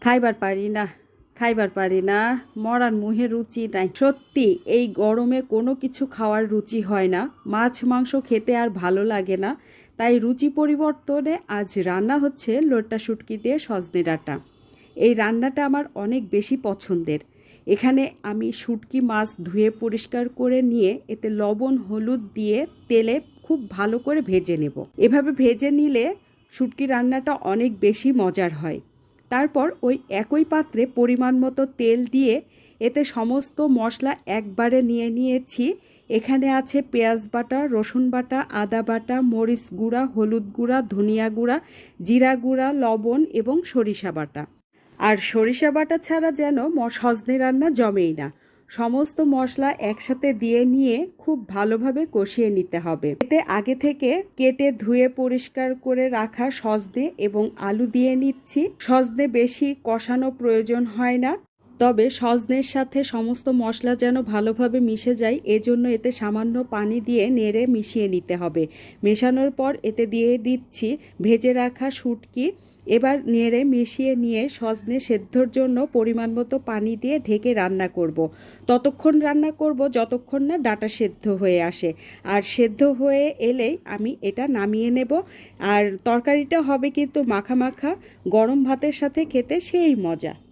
খাইবার পারি না, খাইবার পারি না, মরার মুহে রুচি নাই। সত্যি এই গরমে কোনো কিছু খাওয়ার রুচি হয় না, মাছ মাংস খেতে আর ভালো লাগে না। তাই রুচি পরিবর্তনে আজ রান্না হচ্ছে লোট্টা শুটকি দিয়ে সজনে ডাঁটা। এই রান্নাটা আমার অনেক বেশি পছন্দের। এখানে আমি শুটকি মাছ ধুয়ে পরিষ্কার করে নিয়ে এতে লবণ হলুদ দিয়ে তেলে খুব ভালো করে ভেজে নেব। এভাবে ভেজে নিলে শুটকি রান্নাটা অনেক বেশি মজার হয়। তারপর ওই একই পাত্রে পরিমাণ মতো তেল দিয়ে এতে সমস্ত মশলা একবারে নিয়ে নিয়েছি। এখানে আছে পেঁয়াজ বাটা, রসুন বাটা, আদা বাটা, মরিচ গুঁড়া, হলুদ গুঁড়া, ধনিয়া গুঁড়া, জিরা গুঁড়া, লবণ এবং সরিষা বাটা। আর সরিষা বাটা ছাড়া যেন সজনে রান্না জমেই না। সমস্ত মশলা একসাথে দিয়ে নিয়ে খুব ভালোভাবে কষিয়ে নিতে হবে। এতে আগে থেকে কেটে ধুয়ে পরিষ্কার করে রাখা সজনে এবং আলু দিয়ে নিচ্ছি। সজনে বেশি কষানো প্রয়োজন হয় না, তবে সজনের সাথে সমস্ত মশলা যেন ভালোভাবে মিশে যায় এজন্য এতে সামান্য পানি দিয়ে নেড়ে মিশিয়ে নিতে হবে। মেশানোর পর এতে দিয়ে দিচ্ছি ভেজে রাখা শুটকি। এবার নেড়ে মিশিয়ে নিয়ে সজনে সেদ্ধর জন্য পরিমাণ মতো পানি দিয়ে ঢেকে রান্না করব। ততক্ষণ রান্না করব যতক্ষণ না ডাঁটা সেদ্ধ হয়ে আসে। আর সেদ্ধ হয়ে এলেই আমি এটা নামিয়ে নেব। আর তরকারিটা হবে কিন্তু মাখা মাখা, গরম ভাতের সাথে খেতে সেই মজা।